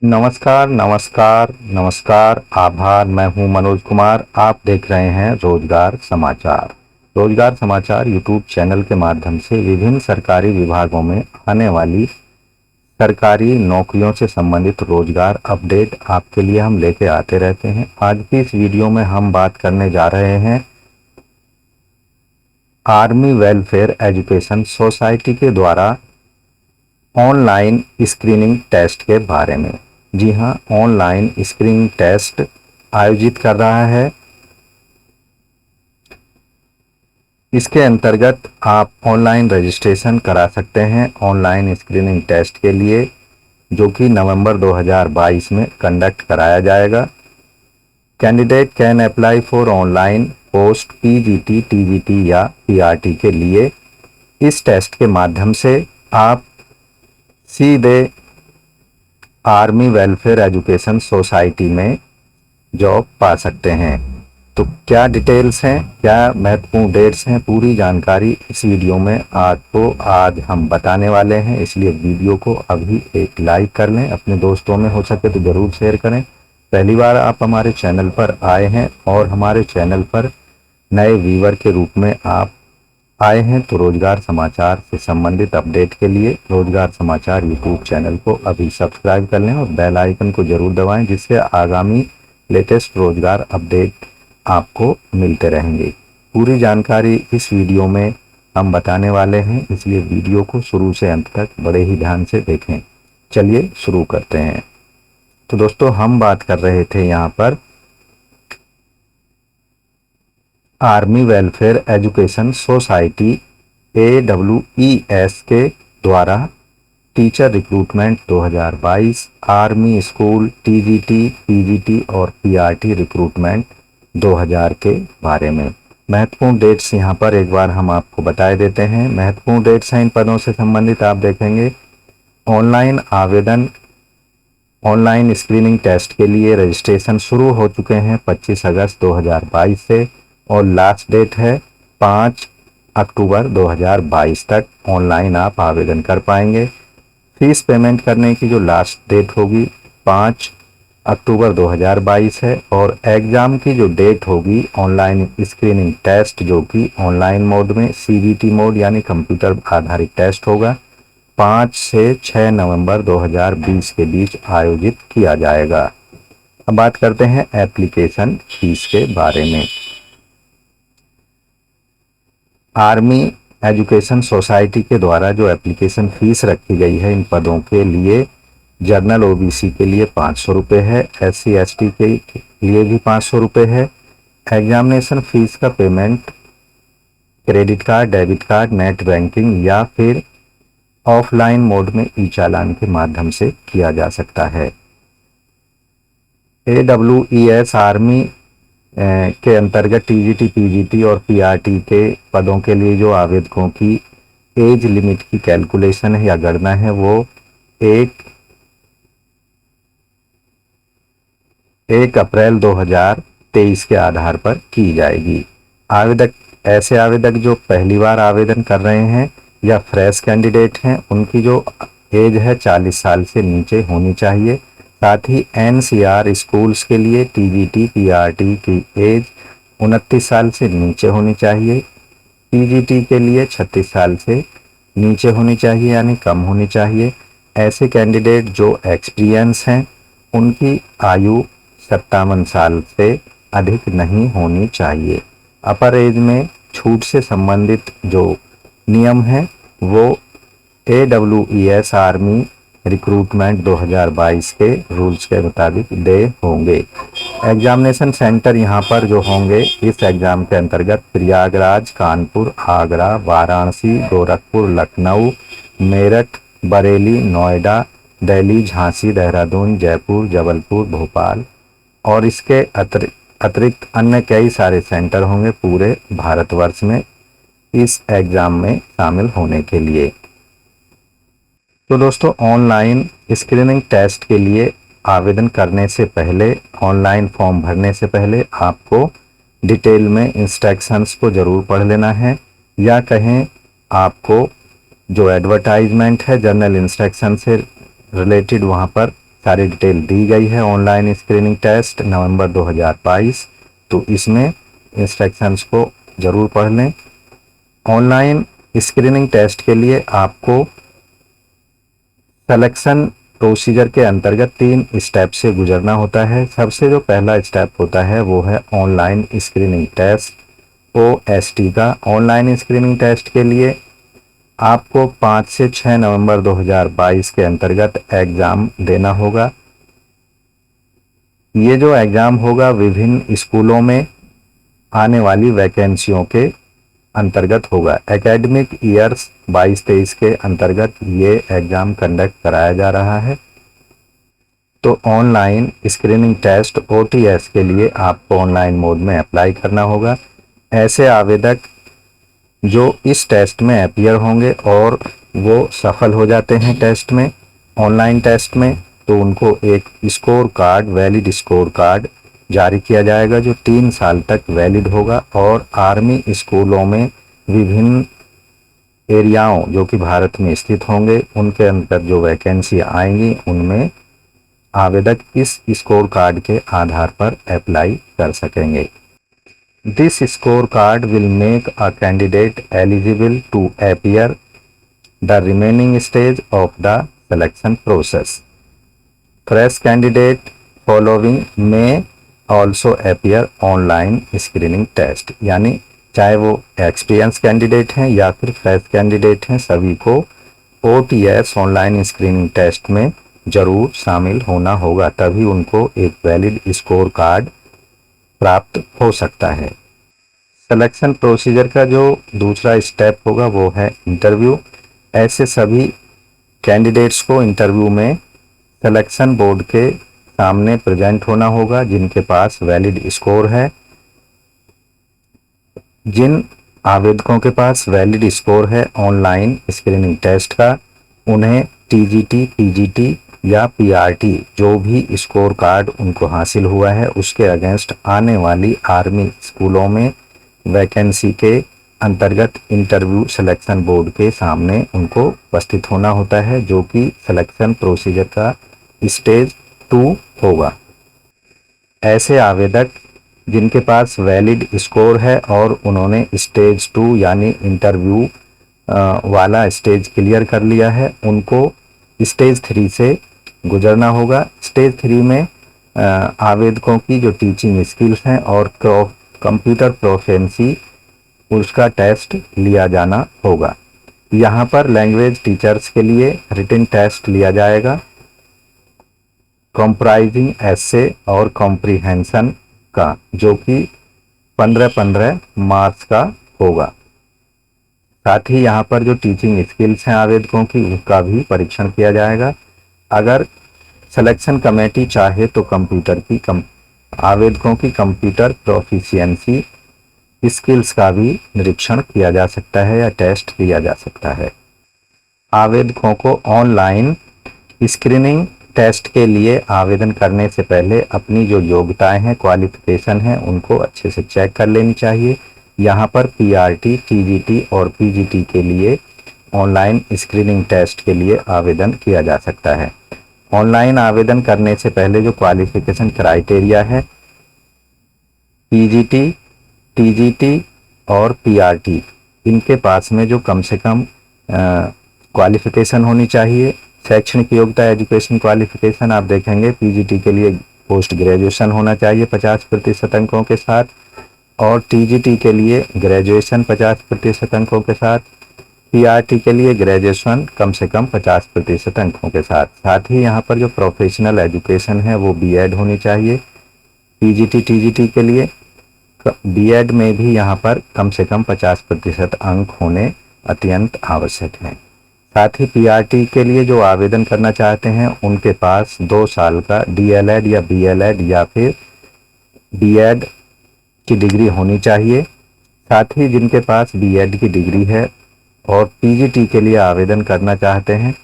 नमस्कार, नमस्कार, नमस्कार, आभार। मैं हूं मनोज कुमार। आप देख रहे हैं रोजगार समाचार। रोजगार समाचार यूट्यूब चैनल के माध्यम से विभिन्न सरकारी विभागों में आने वाली सरकारी नौकरियों से संबंधित रोजगार अपडेट आपके लिए हम लेके आते रहते हैं। आज की इस वीडियो में हम बात करने जा रहे हैं आर्मी वेलफेयर एजुकेशन सोसाइटी के द्वारा ऑनलाइन स्क्रीनिंग टेस्ट के बारे में। जी हां, ऑनलाइन स्क्रीनिंग टेस्ट आयोजित कर रहा है। इसके अंतर्गत आप ऑनलाइन रजिस्ट्रेशन करा सकते हैं ऑनलाइन स्क्रीनिंग टेस्ट के लिए, जो कि नवंबर 2022 में कंडक्ट कराया जाएगा। Candidate can apply for online post PGT, TGT या पीआरटी के लिए। इस टेस्ट के माध्यम से आप सीधे आर्मी वेलफेयर एजुकेशन सोसाइटी में जॉब पा सकते हैं। तो क्या डिटेल्स हैं, क्या महत्वपूर्ण डेट्स हैं, पूरी जानकारी इस वीडियो में आज हम बताने वाले हैं। इसलिए वीडियो को अभी एक लाइक कर लें, अपने दोस्तों में हो सके तो ज़रूर शेयर करें। पहली बार आप हमारे चैनल पर आए हैं और हमारे चैनल पर नए व्यूअर के रूप में आप आए हैं तो रोजगार समाचार से संबंधित अपडेट के लिए रोजगार समाचार यूट्यूब चैनल को अभी सब्सक्राइब कर लें और बेल आइकन को जरूर दबाएं, जिससे आगामी लेटेस्ट रोजगार अपडेट आपको मिलते रहेंगे। पूरी जानकारी इस वीडियो में हम बताने वाले हैं, इसलिए वीडियो को शुरू से अंत तक बड़े ही ध्यान से देखें। चलिए शुरू करते हैं। तो दोस्तों, हम बात कर रहे थे यहाँ पर army welfare education society AWES के द्वारा teacher recruitment 2022, army school TGT, PGT और पीआरटी रिक्रूटमेंट 2000 के बारे में। महत्वपूर्ण डेट्स यहाँ पर एक बार हम आपको बताए देते हैं। महत्वपूर्ण डेट्स हैं इन पदों से संबंधित, आप देखेंगे। ऑनलाइन आवेदन, ऑनलाइन स्क्रीनिंग टेस्ट के लिए रजिस्ट्रेशन शुरू हो चुके हैं 25 अगस्त 2022 से, और लास्ट डेट है 5 अक्टूबर 2022 तक ऑनलाइन आप आवेदन कर पाएंगे। फीस पेमेंट करने की जो लास्ट डेट होगी 5 अक्टूबर 2022 है, और एग्ज़ाम की जो डेट होगी ऑनलाइन स्क्रीनिंग टेस्ट, जो कि ऑनलाइन मोड में CBT मोड यानी कंप्यूटर आधारित टेस्ट होगा, 5 से 6 नवंबर 2020 के बीच आयोजित किया जाएगा। अब बात करते हैं एप्लीकेशन फीस के बारे में। आर्मी एजुकेशन सोसाइटी के द्वारा जो एप्लीकेशन फीस रखी गई है इन पदों के लिए, जनरल OBC के लिए 500 रुपये है, SC ST के लिए भी 500 रुपये है। एग्जामिनेशन फीस का payment credit card, debit card, net banking या फिर ऑफलाइन मोड में ई-चालान के माध्यम से किया जा सकता है। AWES आर्मी के अंतर्गत टीजीटी, पीजीटी और पीआरटी के पदों के लिए जो आवेदकों की एज लिमिट की कैलकुलेशन है या गणना है, वो 1 अप्रैल 2023 के आधार पर की जाएगी। ऐसे आवेदक जो पहली बार आवेदन कर रहे हैं या फ्रेश कैंडिडेट हैं, उनकी जो एज है 40 साल से नीचे होनी चाहिए। साथ ही NCR स्कूल्स के लिए टीजीटी, पीआरटी की एज 29 साल से नीचे होनी चाहिए। पीजीटी के लिए 36 साल से नीचे होनी चाहिए यानी कम होनी चाहिए। ऐसे कैंडिडेट जो एक्सपीरियंस हैं, उनकी आयु 57 साल से अधिक नहीं होनी चाहिए। अपर एज में छूट से संबंधित जो नियम है वो AWES आर्मी रिक्रूटमेंट 2022 के रूल्स के मुताबिक दे होंगे। एग्जामिनेशन सेंटर यहाँ पर जो होंगे इस एग्ज़ाम के अंतर्गत प्रयागराज, कानपुर, आगरा, वाराणसी, गोरखपुर, लखनऊ, मेरठ, बरेली, नोएडा, दिल्ली, झांसी, देहरादून, जयपुर, जबलपुर, भोपाल और इसके अतिरिक्त अन्य कई सारे सेंटर होंगे पूरे भारतवर्ष में इस एग्ज़ाम में शामिल होने के लिए। तो दोस्तों, ऑनलाइन स्क्रीनिंग टेस्ट के लिए आवेदन करने से पहले, ऑनलाइन फॉर्म भरने से पहले आपको डिटेल में इंस्ट्रक्शंस को ज़रूर पढ़ लेना है, या कहें आपको जो एडवर्टाइजमेंट है जनरल इंस्ट्रक्शन से रिलेटेड वहाँ पर सारी डिटेल दी गई है। ऑनलाइन स्क्रीनिंग टेस्ट नवंबर 2022, तो इसमें इंस्ट्रक्शंस को ज़रूर पढ़ लें। ऑनलाइन स्क्रीनिंग टेस्ट के लिए आपको सिलेक्शन प्रोसीजर के अंतर्गत 3 स्टेप से गुजरना होता है। सबसे जो पहला स्टेप होता है वो है ऑनलाइन स्क्रीनिंग टेस्ट, OST का। ऑनलाइन स्क्रीनिंग टेस्ट के लिए आपको 5 से 6 नवंबर 2022 के अंतर्गत एग्ज़ाम देना होगा। ये जो एग्ज़ाम होगा विभिन्न स्कूलों में आने वाली वैकेंसियों के अंतर्गत होगा। एकेडमिक ईयर्स 22-23 के अंतर्गत ये एग्ज़ाम कंडक्ट कराया जा रहा है। तो ऑनलाइन स्क्रीनिंग टेस्ट OTS के लिए आपको ऑनलाइन मोड में अप्लाई करना होगा। ऐसे आवेदक जो इस टेस्ट में अपीयर होंगे और वो सफल हो जाते हैं टेस्ट में, ऑनलाइन टेस्ट में, तो उनको एक score card, valid score card जारी किया जाएगा जो 3 साल तक वैलिड होगा। और आर्मी स्कूलों में विभिन्न एरियाओं जो कि भारत में स्थित होंगे उनके अंदर जो वैकेंसी आएंगी उनमें आवेदक इस स्कोर कार्ड के आधार पर अप्लाई कर सकेंगे। This score card will make a candidate eligible to appear the remaining stage of the selection process. Fresh candidate following में also appear online screening test, यानी चाहे वो एक्सपीरियंस कैंडिडेट हैं या फिर फ्रेश कैंडिडेट हैं, सभी को OTS ऑनलाइन स्क्रीनिंग टेस्ट में जरूर शामिल होना होगा, तभी उनको एक वैलिड स्कोर कार्ड प्राप्त हो सकता है। सिलेक्शन प्रोसीजर का जो दूसरा स्टेप होगा वो है इंटरव्यू। ऐसे सभी कैंडिडेट्स को इंटरव्यू में सिलेक्शन बोर्ड के सामने प्रेजेंट होना होगा जिनके पास वैलिड स्कोर है। जिन आवेदकों के पास वैलिड स्कोर है ऑनलाइन स्क्रीनिंग टेस्ट का, उन्हें TGT, PGT या PRT जो भी स्कोर कार्ड उनको हासिल हुआ है उसके अगेंस्ट आने वाली आर्मी स्कूलों में वैकेंसी के अंतर्गत इंटरव्यू सिलेक्शन बोर्ड के सामने उनको उपस्थित होना होता है, जो कि सिलेक्शन प्रोसीजर का स्टेज 2 होगा। ऐसे आवेदक जिनके पास वैलिड स्कोर है और उन्होंने स्टेज 2 यानी इंटरव्यू वाला स्टेज क्लियर कर लिया है, उनको स्टेज 3 से गुजरना होगा। स्टेज 3 में आवेदकों की जो टीचिंग स्किल्स हैं और कंप्यूटर प्रोफिशिएंसी उसका टेस्ट लिया जाना होगा। यहाँ पर लैंग्वेज टीचर्स के लिए रिटन टेस्ट लिया जाएगा, कंप्राइजिंग एसे और कॉम्प्रिहेंशन का, जो कि 15-15 मार्क्स का होगा। साथ ही यहाँ पर जो टीचिंग स्किल्स हैं आवेदकों की उनका भी परीक्षण किया जाएगा। अगर सिलेक्शन कमेटी चाहे तो आवेदकों की कंप्यूटर प्रोफिशिएंसी स्किल्स का भी निरीक्षण किया जा सकता है या टेस्ट लिया जा सकता है। आवेदकों को ऑनलाइन स्क्रीनिंग टेस्ट के लिए आवेदन करने से पहले अपनी जो योग्यताएं हैं, क्वालिफिकेशन है, उनको अच्छे से चेक कर लेनी चाहिए। यहाँ पर PRT, TGT और PGT के लिए ऑनलाइन स्क्रीनिंग टेस्ट के लिए आवेदन किया जा सकता है। ऑनलाइन आवेदन करने से पहले जो क्वालिफिकेशन क्राइटेरिया है, PGT, TGT और PRT, इनके पास में जो कम से कम क्वालिफिकेशन होनी चाहिए। शैक्षणिक योग्यता एजुकेशन क्वालिफिकेशन आप देखेंगे PGT के लिए पोस्ट ग्रेजुएशन होना चाहिए 50% अंकों के साथ, और TGT के लिए ग्रेजुएशन 50% अंकों के साथ, PRT के लिए ग्रेजुएशन कम से कम 50% अंकों के साथ। साथ ही यहाँ पर जो प्रोफेशनल एजुकेशन है वो B.Ed होनी चाहिए। PGT, TGT के लिए B.Ed में भी यहाँ पर कम से कम 50% अंक होने अत्यंत आवश्यक है। साथ ही PRT के लिए जो आवेदन करना चाहते हैं उनके पास 2 साल का DLED या BLED या फिर B.Ed की डिग्री होनी चाहिए। साथ ही जिनके पास B.Ed की डिग्री है और PGT के लिए आवेदन करना चाहते हैं,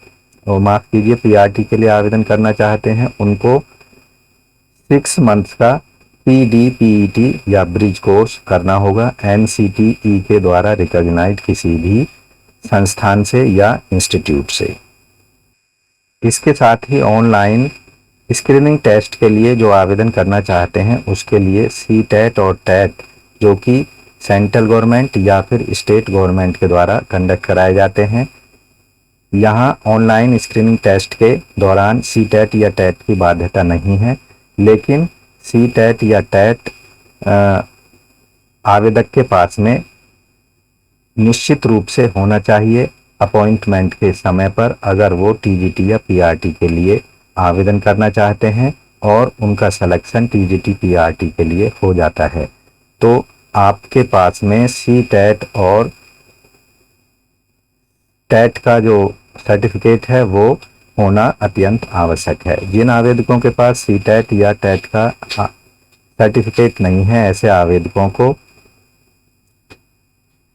और माफ़ कीजिए PRT के लिए आवेदन करना चाहते हैं, उनको 6 मंथ्स का PDPET या ब्रिज कोर्स करना होगा NCTE के द्वारा रिकॉग्नाइज्ड किसी भी संस्थान से या इंस्टीट्यूट से। इसके साथ ही ऑनलाइन स्क्रीनिंग टेस्ट के लिए जो आवेदन करना चाहते हैं उसके लिए सीटेट और टेट जो कि सेंट्रल गवर्नमेंट या फिर स्टेट गवर्नमेंट के द्वारा कंडक्ट कराए जाते हैं। यहाँ ऑनलाइन स्क्रीनिंग टेस्ट के दौरान सीटेट या टेट की बाध्यता नहीं है, लेकिन सीटेट या टेट आवेदक के पास में निश्चित रूप से होना चाहिए अपॉइंटमेंट के समय पर, अगर वो टीजीटी या पीआरटी के लिए आवेदन करना चाहते हैं और उनका सिलेक्शन टीजीटी पीआरटी के लिए हो जाता है, तो आपके पास में सीटेट और टेट का जो सर्टिफिकेट है वो होना अत्यंत आवश्यक है। जिन आवेदकों के पास सीटेट या टेट का सर्टिफिकेट नहीं है, ऐसे आवेदकों को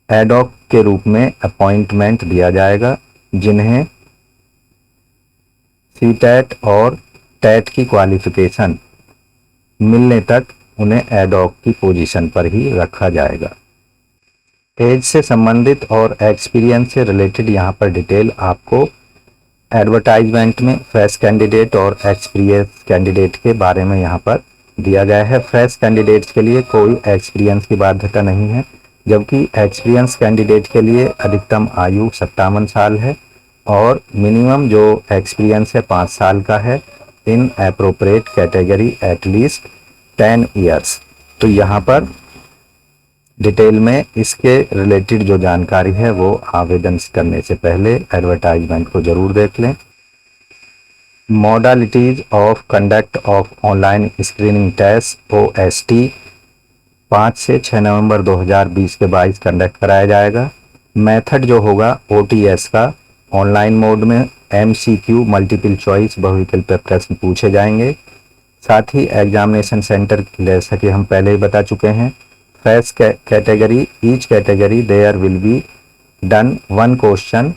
एडॉक के रूप में अपॉइंटमेंट दिया जाएगा, जिन्हें सीटेट और टेट की क्वालिफिकेशन मिलने तक उन्हें एडॉक की पोजीशन पर ही रखा जाएगा। एज से संबंधित और एक्सपीरियंस से रिलेटेड यहाँ पर डिटेल आपको एडवर्टाइजमेंट में फ्रेश कैंडिडेट और एक्सपीरियंस कैंडिडेट के बारे में यहाँ पर दिया गया है। फ्रेश कैंडिडेट्स के लिए कोई एक्सपीरियंस की बाध्यता नहीं है, जबकि एक्सपीरियंस कैंडिडेट के लिए अधिकतम आयु 57 साल है और मिनिमम जो एक्सपीरियंस है 5 साल का है इन एप्रोप्रिएट कैटेगरी एटलीस्ट 10 ईयर्स। तो यहाँ पर डिटेल में इसके रिलेटेड जो जानकारी है वो आवेदन करने से पहले एडवर्टाइजमेंट को जरूर देख लें। Modalities of conduct of online screening test OST 5 से 6 नवंबर 2020 के 22 कंडक्ट कराया जाएगा। मेथड जो होगा OTS का, ऑनलाइन मोड में MCQ मल्टीपल चॉइस बहुविकल्प प्रश्न पूछे जाएंगे। साथ ही एग्जामिनेशन सेंटर जैसा कि हम पहले ही बता चुके हैं, fresh category each category there will be done 1 question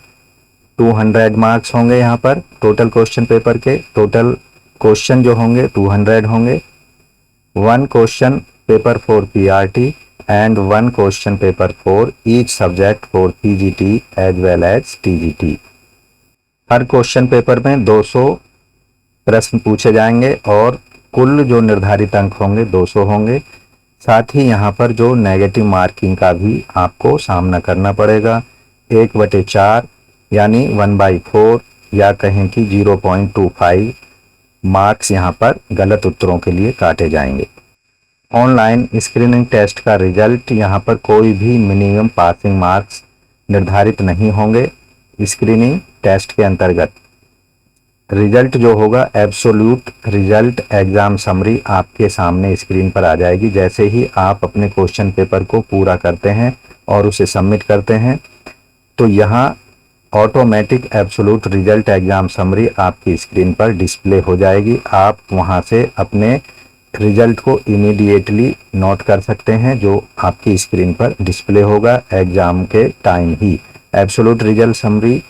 200 marks होंगे। यहाँ पर टोटल क्वेश्चन पेपर के टोटल क्वेश्चन जो होंगे 200 होंगे। 1 question paper for PRT and 1 question paper for each subject for PGT as well as TGT। हर क्वेश्चन पेपर में 200 प्रश्न पूछे जाएंगे और कुल जो निर्धारित अंक होंगे 200 होंगे। साथ ही यहाँ पर जो नेगेटिव मार्किंग का भी आपको सामना करना पड़ेगा। 1/4 यानी 1/4 या कहें कि 0.25 मार्क्स यहाँ पर गलत उत्तरों के लिए काटे जाएंगे। ऑनलाइन स्क्रीनिंग टेस्ट का रिजल्ट यहाँ पर कोई भी मिनिमम पासिंग मार्क्स निर्धारित नहीं होंगे। स्क्रीनिंग टेस्ट के अंतर्गत रिजल्ट जो होगा एब्सोल्यूट रिजल्ट एग्जाम समरी आपके सामने स्क्रीन पर आ जाएगी। जैसे ही आप अपने क्वेश्चन पेपर को पूरा करते हैं और उसे सबमिट करते हैं तो यहाँ automatic absolute result exam summary आपकी स्क्रीन पर डिस्प्ले हो जाएगी। आप वहाँ से अपने रिजल्ट को इमीडिएटली नोट कर सकते हैं जो आपकी स्क्रीन पर डिस्प्ले होगा एग्जाम के टाइम ही। Absolute result summary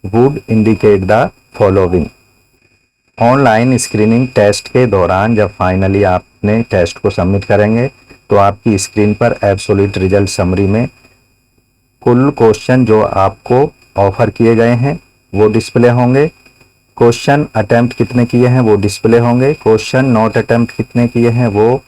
would indicate the following. Online screening test के दौरान जब फाइनली आपने टेस्ट को सबमिट करेंगे तो आपकी स्क्रीन पर एब्सोल्यूट रिजल्ट समरी में कुल क्वेश्चन जो आपको ऑफर किए गए हैं वो डिस्प्ले होंगे। क्वेश्चन अटेम्प्ट कितने किए हैं वो डिस्प्ले होंगे। क्वेश्चन नॉट अटेम्प्ट कितने किए हैं वो,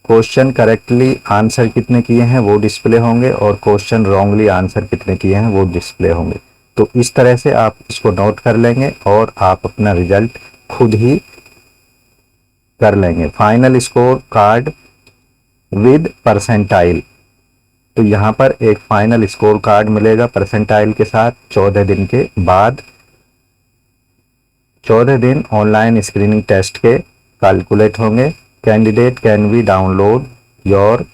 क्वेश्चन करेक्टली आंसर कितने किए हैं वो डिस्प्ले होंगे और क्वेश्चन रॉन्गली आंसर कितने किए हैं वो डिस्प्ले होंगे। तो इस तरह से आप इसको नोट कर लेंगे और आप अपना रिजल्ट खुद ही कर लेंगे। Final score card with percentile, तो यहाँ पर एक फाइनल स्कोर कार्ड मिलेगा परसेंटाइल के साथ 14 दिन के बाद। 14 दिन ऑनलाइन स्क्रीनिंग टेस्ट के कैलकुलेट होंगे। Candidate can be download your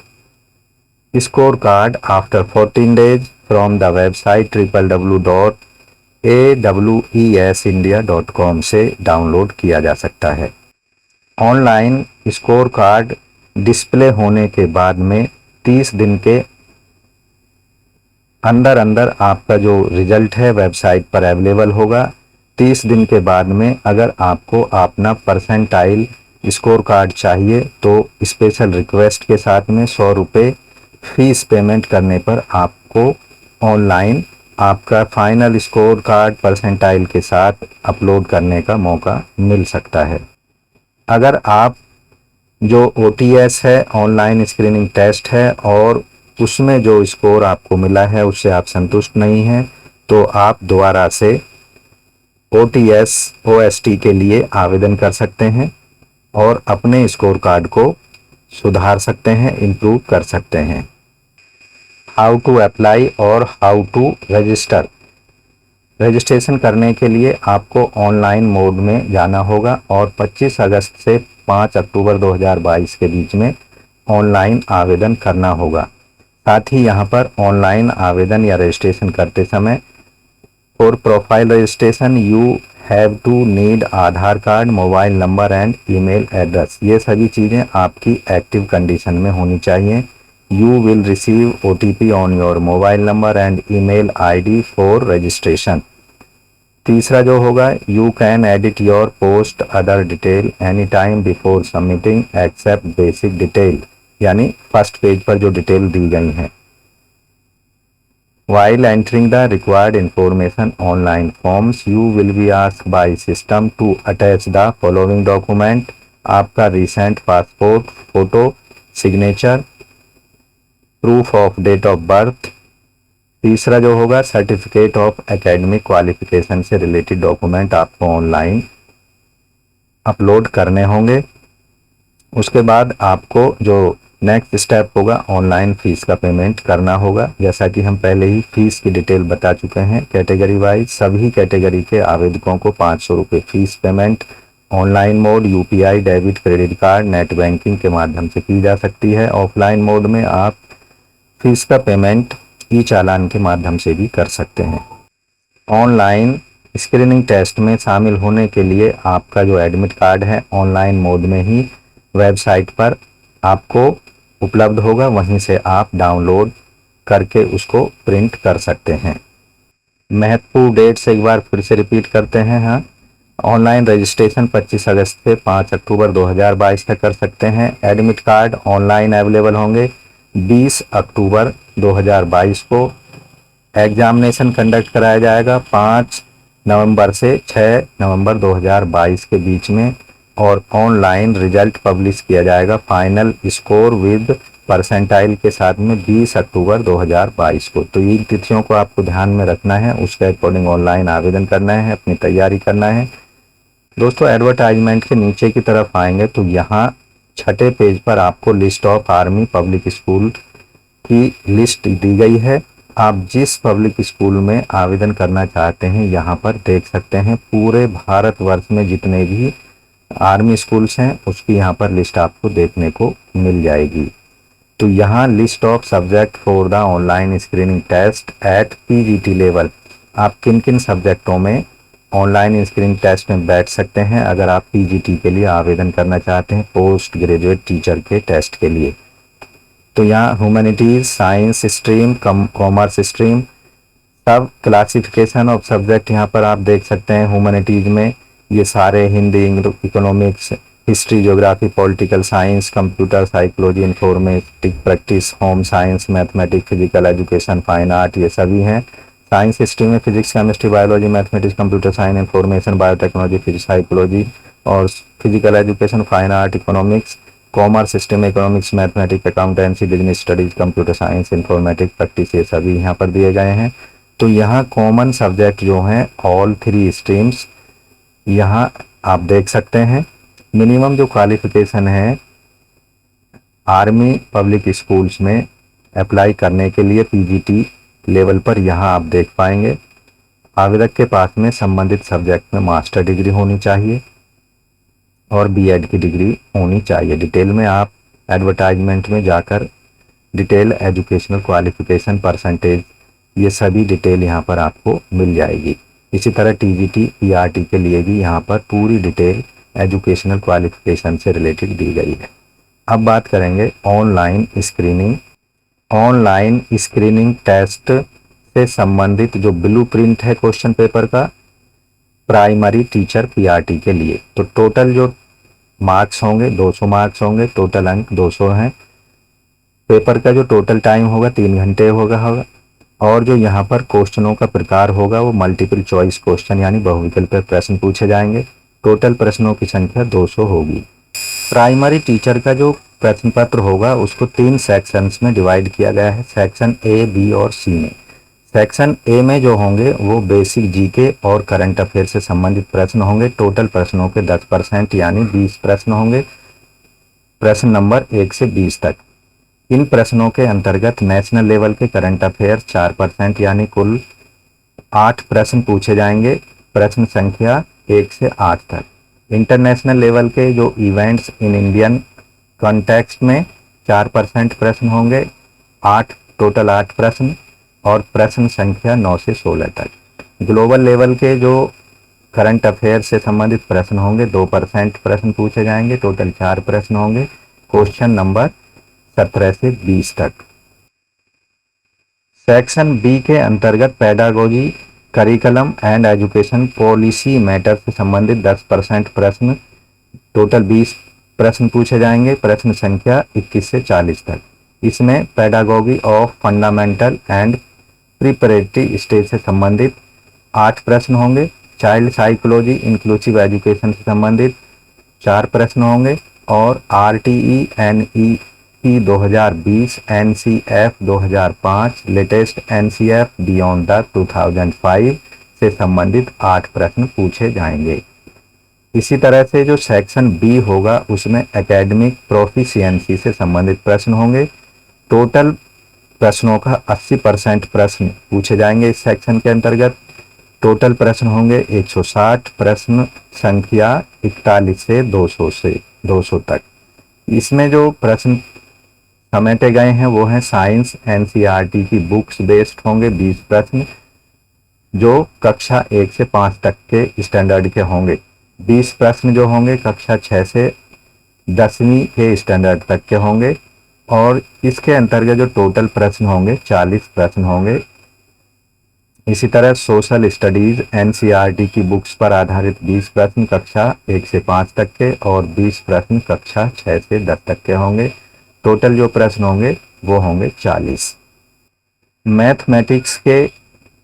score card after 14 days from the website www.awesindia.com से डाउनलोड किया जा सकता है। ऑनलाइन स्कोर कार्ड डिस्प्ले होने के बाद में 30 दिन के अंदर आपका जो रिजल्ट है वेबसाइट पर अवेलेबल होगा। 30 दिन के बाद में अगर आपको अपना परसेंटाइल स्कोर कार्ड चाहिए तो स्पेशल रिक्वेस्ट के साथ में 100 रुपये फीस पेमेंट करने पर आपको ऑनलाइन आपका फाइनल स्कोर कार्ड परसेंटाइल के साथ अपलोड करने का मौका मिल सकता है। अगर आप जो OTS है, ऑनलाइन स्क्रीनिंग टेस्ट है, और उसमें जो स्कोर आपको मिला है उससे आप संतुष्ट नहीं हैं, तो आप दोबारा से OTS OST के लिए आवेदन कर सकते हैं और अपने स्कोर कार्ड को सुधार सकते हैं, इम्प्रूव कर सकते हैं। हाउ टू अप्लाई और हाउ टू रजिस्टर। रजिस्ट्रेशन करने के लिए आपको ऑनलाइन मोड में जाना होगा और 25 अगस्त से 5 अक्टूबर 2022 के बीच में ऑनलाइन आवेदन करना होगा। साथ ही यहाँ पर ऑनलाइन आवेदन या रजिस्ट्रेशन करते समय for profile registration you have to need Aadhaar card, mobile number and email address. ये सभी चीज़ें आपकी एक्टिव कंडीशन में होनी चाहिए। You will receive OTP on your mobile number and email ID for registration. तीसरा जो होगा, you can edit your post other detail any time before submitting except basic detail, यानी फर्स्ट पेज पर जो detail दी गई हैं। While entering the required information online forms, you will be asked by system to attach the following document: आपका recent passport photo, signature, proof of date of birth। तीसरा जो होगा, certificate of academic qualification से related document आपको online upload करने होंगे। उसके बाद आपको जो नेक्स्ट स्टेप होगा, ऑनलाइन फीस का पेमेंट करना होगा। जैसा कि हम पहले ही फीस की डिटेल बता चुके हैं कैटेगरी वाइज। सभी कैटेगरी के आवेदकों को 500 रुपये fees payment online mode, UPI, debit, credit card, net banking के माध्यम से की जा सकती है। ऑफलाइन मोड में आप फीस का पेमेंट चालान के माध्यम से भी कर सकते हैं। ऑनलाइन स्क्रीनिंग टेस्ट में शामिल होने के लिए आपका जो एडमिट कार्ड है ऑनलाइन मोड में ही वेबसाइट पर आपको उपलब्ध होगा, वहीं से आप डाउनलोड करके उसको प्रिंट कर सकते हैं। महत्वपूर्ण डेट्स एक बार फिर से रिपीट करते हैं। हाँ, ऑनलाइन रजिस्ट्रेशन 25 अगस्त से 5 अक्टूबर 2022 तक कर सकते हैं। एडमिट कार्ड ऑनलाइन अवेलेबल होंगे 20 अक्टूबर 2022 को। एग्जामिनेशन कंडक्ट कराया जाएगा 5 नवंबर से 6 नवंबर 2022 के बीच में, और ऑनलाइन रिजल्ट पब्लिश किया जाएगा फाइनल स्कोर विद परसेंटाइल के साथ में 20 अक्टूबर 2022 को। तो इन तिथियों को आपको ध्यान में रखना है, उसके अकॉर्डिंग ऑनलाइन आवेदन करना है, अपनी तैयारी करना है। दोस्तों, एडवर्टाइजमेंट के नीचे की तरफ आएंगे तो यहाँ छठे पेज पर आपको list of army public school की लिस्ट दी गई है। आप जिस पब्लिक स्कूल में आवेदन करना चाहते हैं यहाँ पर देख सकते हैं। पूरे भारतवर्ष में जितने भी आर्मी स्कूल्स हैं उसकी यहाँ पर लिस्ट आपको देखने को मिल जाएगी। तो यहाँ list of subject for the online screening test at PGT level, आप किन किन सब्जेक्टों में ऑनलाइन स्क्रीनिंग टेस्ट में बैठ सकते हैं अगर आप PGT के लिए आवेदन करना चाहते हैं, पोस्ट ग्रेजुएट टीचर के टेस्ट के लिए। तो यहाँ humanities, science stream, commerce stream, सब क्लासिफिकेशन ऑफ सब्जेक्ट यहाँ पर आप देख सकते हैं। ह्यूमैनिटीज में ये सारे Hindi, economics, history, geography, political science, computer, psychology, informatic practice, home science, mathematics, physical education, fine art, ये सभी हैं। साइंस स्ट्रीम में physics, chemistry, biology, mathematics, computer science, information, biotechnology, physics, psychology और physical education, fine art, economics. Commerce system, economics, mathematics, accountancy, business studies, computer science, informatic practice, ये सभी यहाँ पर दिए गए हैं। तो यहाँ कॉमन सब्जेक्ट जो हैं ऑल 3 स्ट्रीम्स यहाँ आप देख सकते हैं। मिनिमम जो क्वालिफिकेशन है आर्मी पब्लिक स्कूल्स में अप्लाई करने के लिए PGT लेवल पर यहाँ आप देख पाएंगे। आवेदक के पास में संबंधित सब्जेक्ट में मास्टर डिग्री होनी चाहिए और BEd की डिग्री होनी चाहिए। डिटेल में आप एडवर्टाइजमेंट में जाकर डिटेल एजुकेशनल क्वालिफिकेशन, परसेंटेज, ये सभी डिटेल यहाँ पर आपको मिल जाएगी। इसी तरह TGT PRT के लिए भी यहाँ पर पूरी डिटेल एजुकेशनल क्वालिफिकेशन से रिलेटेड दी गई है। अब बात करेंगे online screening. Online screening test से संबंधित जो ब्लूप्रिंट है क्वेश्चन पेपर का प्राइमरी टीचर PRT के लिए, तो टोटल जो मार्क्स होंगे 200 मार्क्स होंगे, टोटल अंक 200 हैं। पेपर का जो टोटल टाइम होगा 3 घंटे होगा और जो यहाँ पर क्वेश्चनों का प्रकार होगा वो मल्टीपल चॉइस क्वेश्चन यानी बहुविकल्पीय प्रश्न पूछे जाएंगे। टोटल प्रश्नों की संख्या 200 होगी। प्राइमरी टीचर का जो प्रश्न पत्र होगा उसको 3 सेक्शंस में डिवाइड किया गया है, सेक्शन ए, बी और सी में। सेक्शन ए में जो होंगे वो बेसिक जीके और करंट अफेयर से संबंधित प्रश्न होंगे। टोटल प्रश्नों के 10% यानी 20 प्रश्न होंगे, प्रश्न नंबर 1 से 20 तक। इन प्रश्नों के अंतर्गत नेशनल लेवल के करंट अफेयर 4% यानी कुल 8 प्रश्न पूछे जाएंगे, प्रश्न संख्या 1 से 8 तक। इंटरनेशनल लेवल के जो इवेंट्स इन इंडियन कॉन्टेक्स्ट में 4% प्रश्न होंगे, 8 प्रश्न और प्रश्न संख्या 9 से 16 तक। ग्लोबल लेवल के जो करंट अफेयर से संबंधित प्रश्न होंगे 2% प्रश्न पूछे जाएंगे, टोटल 4 प्रश्न होंगे, क्वेश्चन नंबर 17 से 20 तक। सेक्शन बी के अंतर्गत pedagogy, curriculum and education policy matter से संबंधित 10% प्रश्न, टोटल 20 प्रश्न पूछे जाएंगे, प्रश्न संख्या 21 से 40 तक। इसमें pedagogy of fundamental and preparatory stage से संबंधित 8 प्रश्न होंगे, चाइल्ड साइकोलॉजी इंक्लूसिव एजुकेशन से संबंधित 4 प्रश्न होंगे और RTE NEP 2020 NCF 2005 latest NCF beyond the 2005 से संबंधित 8 प्रश्न पूछे जाएंगे। इसी तरह से जो सेक्शन बी होगा उसमें एकेडमिक प्रोफिशिएंसी से संबंधित प्रश्न होंगे। टोटल प्रश्नों का 80% प्रश्न पूछे जाएंगे इस सेक्शन के अंतर्गत। टोटल प्रश्न होंगे 160, प्रश्न संख्या 41 से 200 तक। इसमें जो प्रश्न समेटे गए हैं वो हैं साइंस NCERT की बुक्स बेस्ड होंगे 20 प्रश्न, जो कक्षा 1 से 5 तक के स्टैंडर्ड के होंगे। 20 प्रश्न जो होंगे कक्षा 6 से 10वीं के स्टैंडर्ड तक के होंगे और इसके अंतर्गत जो टोटल प्रश्न होंगे 40 प्रश्न होंगे। इसी तरह सोशल स्टडीज NCERT की बुक्स पर आधारित 20 प्रश्न कक्षा 1 से 5 तक के और 20 प्रश्न कक्षा 6 से 10 तक के होंगे। टोटल जो प्रश्न होंगे वो होंगे 40। मैथमेटिक्स के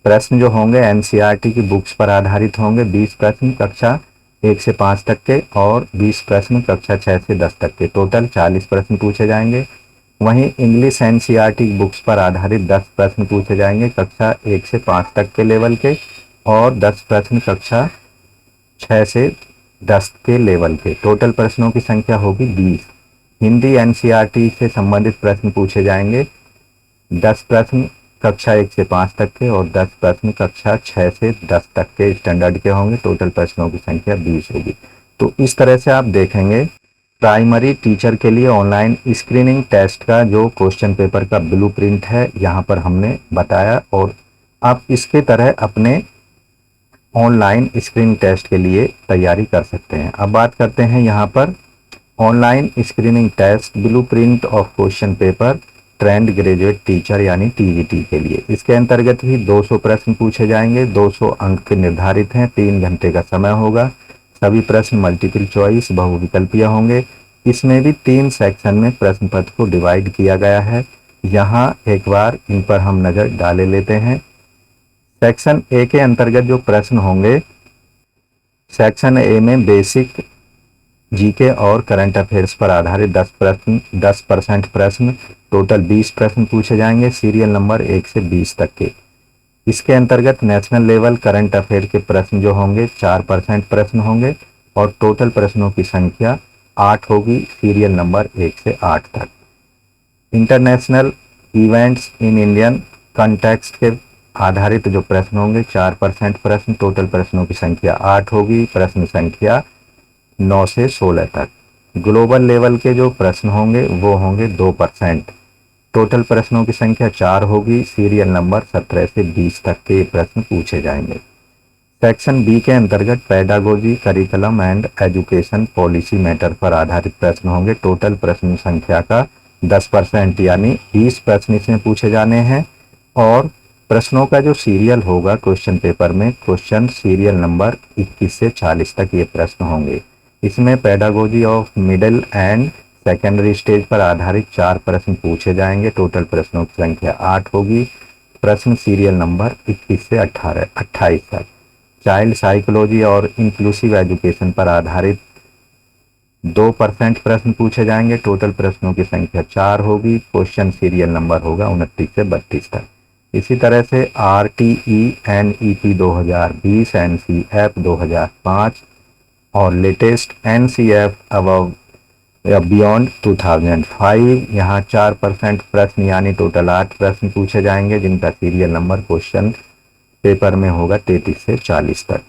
प्रश्न जो होंगे NCERT की बुक्स पर आधारित होंगे 20 प्रश्न कक्षा 1 से 5 तक के और 20 प्रश्न कक्षा 6 से 10 तक के, टोटल 40 प्रश्न पूछे जाएंगे। वहीं इंग्लिश NCERT की बुक्स पर आधारित 10 प्रश्न पूछे जाएंगे कक्षा 1 से 5 तक के लेवल के और 10 प्रश्न कक्षा 6 से 10 के लेवल के, टोटल प्रश्नों की संख्या होगी 20। हिंदी NCERT से संबंधित प्रश्न पूछे जाएंगे 10 प्रश्न कक्षा 1 से 5 तक के और 10 प्रश्न कक्षा 6 से 10 तक के स्टैंडर्ड के होंगे, टोटल प्रश्नों की संख्या 20 होगी। तो इस तरह से आप देखेंगे प्राइमरी टीचर के लिए ऑनलाइन स्क्रीनिंग टेस्ट का जो क्वेश्चन पेपर का ब्लूप्रिंट है यहाँ पर हमने बताया और आप इसके तरह अपने ऑनलाइन स्क्रीनिंग टेस्ट के लिए तैयारी कर सकते हैं। अब बात करते हैं यहाँ पर online screening test blueprint of question paper trained graduate teacher यानी TGT के लिए। इसके अंतर्गत भी 200 प्रश्न पूछे जाएंगे, 200 अंक निर्धारित हैं, 3 घंटे का समय होगा। सभी प्रश्न मल्टीपल चॉइस बहुविकल्पीय होंगे। इसमें भी 3 सेक्शन में प्रश्न पत्र को डिवाइड किया गया है। यहाँ एक बार इन पर हम नजर डाले लेते हैं। सेक्शन ए के अंतर्गत जो प्रश्न होंगे, सेक्शन ए में बेसिक जीके और करंट अफेयर्स पर आधारित 10% प्रश्न, टोटल 20 प्रश्न पूछे जाएंगे, सीरियल नंबर 1 से 20 तक के। इसके अंतर्गत नेशनल लेवल करंट अफेयर के प्रश्न जो होंगे 4% प्रश्न होंगे और टोटल प्रश्नों की संख्या 8 होगी, सीरियल नंबर 1 से 8 तक। International events in Indian context के आधारित जो प्रश्न होंगे 4% प्रश्न, टोटल प्रश्नों की संख्या 8 होगी, प्रश्न संख्या 9 से 16 तक। ग्लोबल लेवल के जो प्रश्न होंगे वो होंगे 2%, टोटल प्रश्नों की संख्या 4 होगी, सीरियल नंबर 17 से 20 तक के प्रश्न पूछे जाएंगे। सेक्शन बी के अंतर्गत pedagogy, curriculum and education policy matter पर आधारित प्रश्न होंगे। टोटल प्रश्न संख्या का 10% यानी 20 प्रश्न इसमें पूछे जाने हैं और प्रश्नों का जो सीरियल होगा क्वेश्चन पेपर में, क्वेश्चन सीरियल नंबर 21 से 40 तक ये प्रश्न होंगे। इसमें pedagogy of middle and secondary stage पर आधारित 4 प्रश्न पूछे जाएंगे, टोटल प्रश्नों की संख्या 8 होगी, प्रश्न सीरियल नंबर 21 से 28 तक। चाइल्ड साइकोलॉजी और इंक्लूसिव एजुकेशन पर आधारित 2% प्रश्न पूछे जाएंगे। टोटल प्रश्नों की संख्या 4 होगी। क्वेश्चन सीरियल नंबर होगा 29 से 32 तक। इसी तरह से RTE NEP 2020 NCF 2005 और लेटेस्ट NCF अबव या बियॉन्ड 2005, यहाँ 4% प्रश्न यानी टोटल 8 प्रश्न पूछे जाएंगे, जिनका सीरियल नंबर क्वेश्चन पेपर में होगा 33 से 40 तक।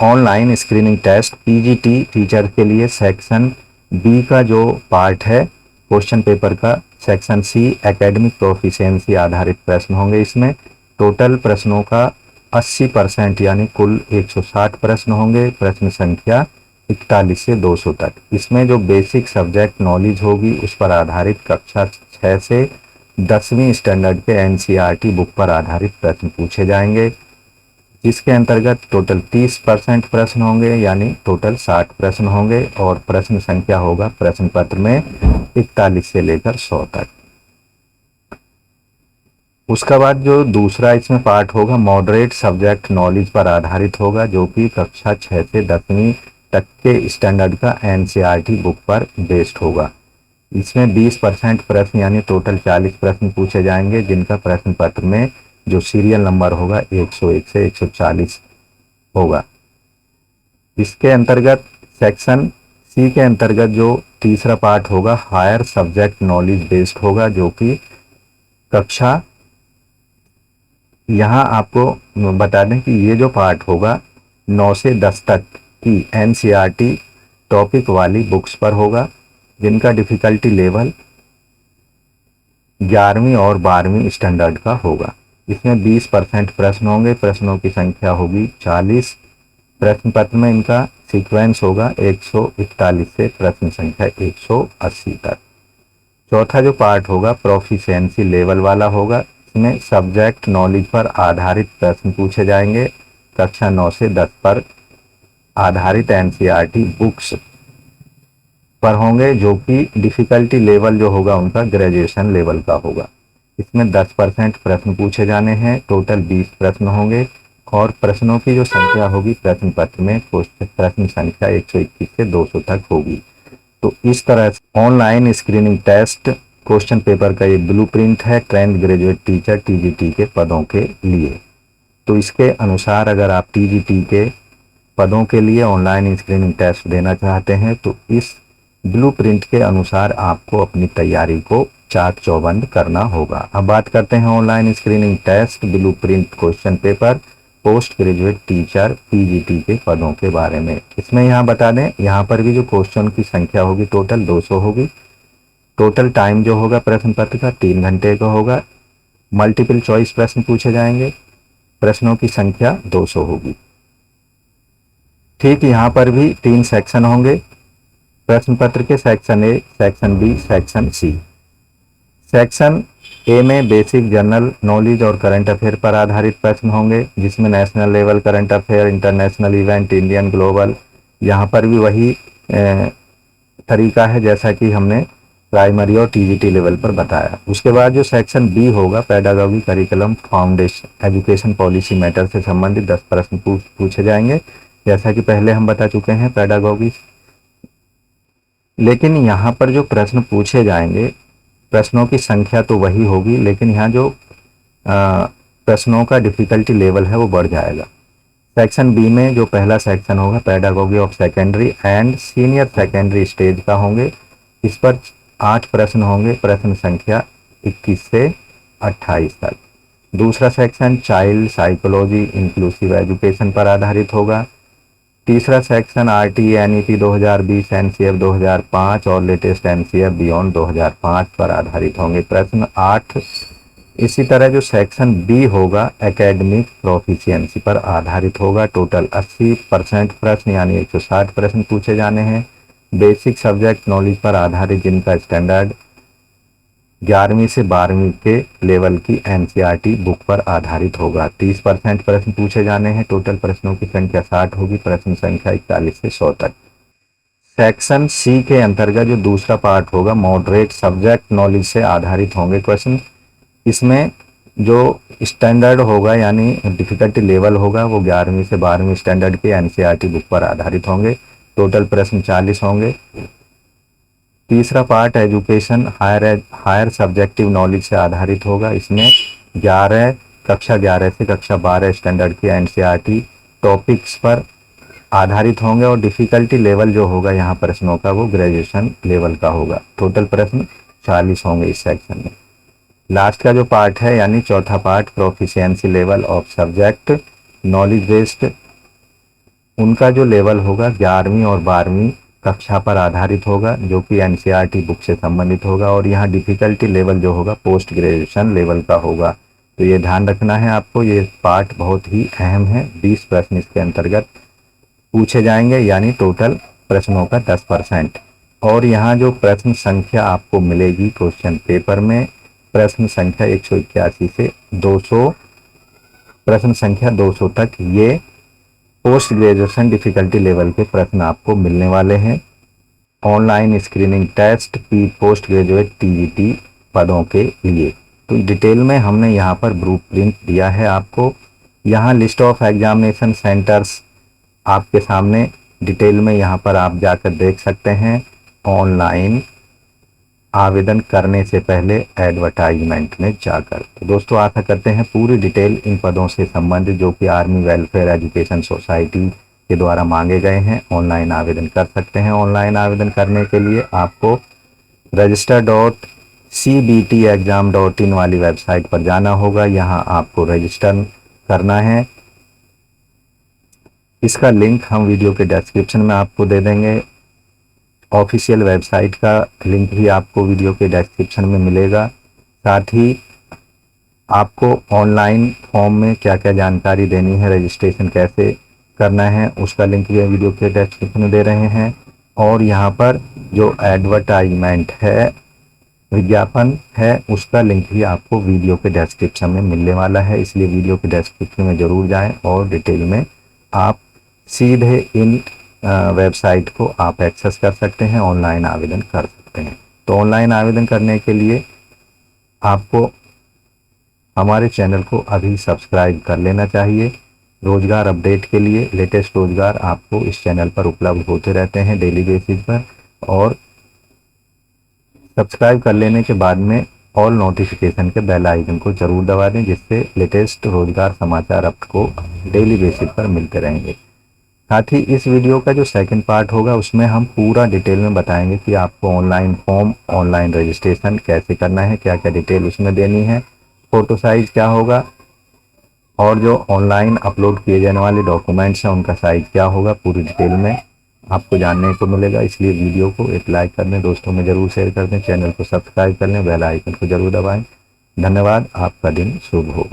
Online screening test PGT teacher के लिए सेक्शन बी का जो पार्ट है क्वेश्चन पेपर का, सेक्शन सी एकेडमिक प्रोफिशिएंसी आधारित प्रश्न होंगे। इसमें टोटल प्रश्नों का 80% यानी कुल 160 प्रश्न होंगे। प्रश्न संख्या 41 से 200 तक। इसमें जो बेसिक सब्जेक्ट नॉलेज होगी उस पर आधारित कक्षा 6 से 10वीं स्टैंडर्ड के NCERT बुक पर आधारित प्रश्न पूछे जाएंगे, जिसके अंतर्गत टोटल 30% प्रश्न होंगे यानी टोटल 60 प्रश्न होंगे और प्रश्न संख्या होगा प्रश्न पत्र में 41 से लेकर 100 तक। उसका बाद जो दूसरा इसमें पार्ट होगा मॉडरेट सब्जेक्ट नॉलेज पर आधारित होगा, जो कि कक्षा 6 से 10वीं तक के स्टैंडर्ड का NCERT बुक पर बेस्ड होगा। इसमें 20% प्रश्न यानी टोटल 40 प्रश्न पूछे जाएंगे, जिनका प्रश्न पत्र में जो सीरियल नंबर होगा 101 से 140 होगा। इसके अंतर्गत सेक्शन सी के अंतर्गत जो तीसरा पार्ट होगा हायर सब्जेक्ट नॉलेज बेस्ड होगा, जो कि कक्षा, यहाँ आपको बता दें कि ये जो पार्ट होगा 9 से 10 तक की NCERT टॉपिक वाली बुक्स पर होगा, जिनका डिफिकल्टी लेवल 11वीं और 12वीं स्टैंडर्ड का होगा। इसमें 20% प्रश्न होंगे। प्रश्नों की संख्या होगी 40। प्रश्न पत्र में इनका सीक्वेंस होगा 141 से प्रश्न संख्या 180 तक। चौथा जो पार्ट होगा प्रोफिशिएंसी लेवल वाला होगा। इसमें सब्जेक्ट नॉलेज पर आधारित प्रश्न पूछे जाएंगे। कक्षा 9 से 10 पर आधारित NCERT बुक्स पर होंगे, जो कि डिफिकल्टी लेवल जो होगा उनका ग्रेजुएशन लेवल का होगा। इसमें 10% प्रश्न पूछे जाने हैं। टोटल 20 प्रश्न होंगे और प्रश्नों की जो संख्या होगी प्रश्न पत्र में प्रश्न संख्या 121 से 200 तक होगी। तो इस तरह से online screening test question paper का ये ब्लूप्रिंट है ट्रेंड ग्रेजुएट टीचर TGT के पदों के लिए। तो इसके अनुसार अगर आप TGT के पदों के लिए ऑनलाइन स्क्रीनिंग टेस्ट देना चाहते हैं तो इस ब्लूप्रिंट के अनुसार आपको अपनी तैयारी को चाक चौबंद करना होगा। अब बात करते हैं online screening test blueprint question paper post graduate teacher PGT के पदों के बारे में। इसमें यहाँ बता दें, यहाँ पर भी जो क्वेश्चन की संख्या होगी टोटल 200 होगी। टोटल टाइम जो होगा प्रश्न पत्र का 3 घंटे का होगा। मल्टीपल चॉइस प्रश्न पूछे जाएंगे। प्रश्नों की संख्या 200 होगी। ठीक, यहाँ पर भी 3 सेक्शन होंगे प्रश्न पत्र के, section A, section B, section C. Section A में बेसिक जनरल नॉलेज और करंट अफेयर पर आधारित प्रश्न होंगे, जिसमें national level current affair, international event, Indian global, यहाँ पर भी वही तरीका है जैसा कि हमने प्राइमरी और TGT लेवल पर बताया। उसके बाद जो सेक्शन बी होगा pedagogy curriculum foundation education policy matter से संबंधित 10 प्रश्न पूछे जाएंगे, जैसा कि पहले हम बता चुके हैं पेडागॉजी। लेकिन यहाँ पर जो प्रश्न पूछे जाएंगे प्रश्नों की संख्या तो वही होगी, लेकिन यहाँ जो प्रश्नों का डिफिकल्टी लेवल है वो बढ़ जाएगा। सेक्शन बी में जो पहला सेक्शन होगा pedagogy of secondary and senior secondary stage का होंगे। इस पर 8 प्रश्न होंगे। प्रश्न संख्या 21 से 28 तक। दूसरा section child psychology inclusive education पर आधारित होगा। तीसरा सेक्शन RTE NEP 2020 NCF 2005 और लेटेस्ट NCF बियॉन्ड 2005 पर आधारित होंगे प्रश्न 8। इसी तरह जो सेक्शन बी होगा एकेडमिक प्रोफिशिएंसी पर आधारित होगा। टोटल 80% प्रश्न यानी 160 प्रश्न पूछे जाने हैं। बेसिक सब्जेक्ट नॉलेज पर आधारित, जिनका स्टैंडर्ड 11वीं से 12वीं के लेवल की NCERT बुक पर आधारित होगा। 30% प्रश्न पूछे जाने हैं। टोटल प्रश्नों की संख्या 60 होगी। प्रश्न संख्या 41 से 100 तक। सेक्शन सी के अंतर्गत जो दूसरा पार्ट होगा मॉडरेट सब्जेक्ट नॉलेज से आधारित होंगे क्वेश्चन। इसमें जो स्टैंडर्ड होगा यानी डिफिकल्टी लेवल होगा वो 11वीं से 12वीं स्टैंडर्ड के NCERT बुक पर आधारित होंगे। टोटल प्रश्न 40 होंगे। तीसरा part education higher subjective knowledge से आधारित होगा। इसमें कक्षा 11 से कक्षा 12 स्टैंडर्ड के एनसीईआरटी टॉपिक्स पर आधारित होंगे और डिफिकल्टी लेवल जो होगा यहाँ प्रश्नों का वो ग्रेजुएशन लेवल का होगा। टोटल प्रश्न 40 होंगे इस सेक्शन में। लास्ट का जो पार्ट है यानी चौथा part proficiency level of subject knowledge based, उनका जो लेवल होगा 11वीं और 12वीं कक्षा पर आधारित होगा, जो कि एनसीईआरटी बुक से संबंधित होगा। और यहाँ डिफिकल्टी लेवल जो होगा पोस्ट ग्रेजुएशन लेवल का होगा। तो ये ध्यान रखना है आपको, ये पार्ट बहुत ही अहम है। 20 प्रश्न इसके अंतर्गत पूछे जाएंगे यानी टोटल प्रश्नों का 10%। और यहाँ जो प्रश्न संख्या आपको मिलेगी क्वेश्चन पेपर में, प्रश्न संख्या 181 से 200, प्रश्न संख्या 200 तक ये पोस्ट ग्रेजुएशन डिफिकल्टी लेवल के प्रश्न आपको मिलने वाले हैं। Online screening test post graduate TGT पदों के लिए। तो डिटेल में हमने यहाँ पर ब्लू प्रिंट दिया है आपको। यहाँ लिस्ट ऑफ एग्जामिनेशन सेंटर्स आपके सामने डिटेल में यहाँ पर आप जाकर देख सकते हैं। ऑनलाइन आवेदन करने से पहले एडवर्टाइजमेंट में जाकर। तो दोस्तों आशा करते हैं पूरी डिटेल इन पदों से संबंधित जो कि आर्मी वेलफेयर एजुकेशन सोसाइटी के द्वारा मांगे गए हैं, ऑनलाइन आवेदन कर सकते हैं। ऑनलाइन आवेदन करने के लिए आपको register.cbtexam.in वाली वेबसाइट पर जाना होगा। यहाँ आपको रजिस्टर करना है। इसका लिंक हम वीडियो के डिस्क्रिप्शन में आपको दे देंगे। ऑफिशियल वेबसाइट का लिंक भी आपको वीडियो के डिस्क्रिप्शन में मिलेगा। साथ ही आपको ऑनलाइन फॉर्म में क्या क्या जानकारी देनी है, रजिस्ट्रेशन कैसे करना है, उसका लिंक भी वीडियो के डिस्क्रिप्शन में दे रहे हैं। और यहाँ पर जो एडवर्टाइजमेंट है, विज्ञापन है, उसका लिंक भी आपको वीडियो के डिस्क्रिप्शन में मिलने वाला है। इसलिए वीडियो के डिस्क्रिप्शन में ज़रूर जाएं और डिटेल में आप सीधे इन वेबसाइट को आप एक्सेस कर सकते हैं, ऑनलाइन आवेदन कर सकते हैं। तो ऑनलाइन आवेदन करने के लिए आपको हमारे चैनल को अभी सब्सक्राइब कर लेना चाहिए। रोजगार अपडेट के लिए लेटेस्ट रोजगार आपको इस चैनल पर उपलब्ध होते रहते हैं डेली बेसिस पर। और सब्सक्राइब कर लेने के बाद में ऑल नोटिफिकेशन के बेल आइकन को जरूर दबा दें, जिससे लेटेस्ट रोजगार समाचार आपको डेली बेसिस पर मिलते रहेंगे। साथ ही इस वीडियो का जो सेकंड पार्ट होगा उसमें हम पूरा डिटेल में बताएंगे कि आपको ऑनलाइन फॉर्म, ऑनलाइन रजिस्ट्रेशन कैसे करना है, क्या क्या डिटेल उसमें देनी है, फोटो साइज क्या होगा, और जो ऑनलाइन अपलोड किए जाने वाले डॉक्यूमेंट्स हैं उनका साइज क्या होगा, पूरी डिटेल में आपको जानने को मिलेगा। इसलिए वीडियो को एक लाइक कर दें, दोस्तों में जरूर शेयर कर दें, चैनल को सब्सक्राइब कर लें, बेल आइकन को जरूर दबाएं। धन्यवाद, आपका दिन शुभ हो।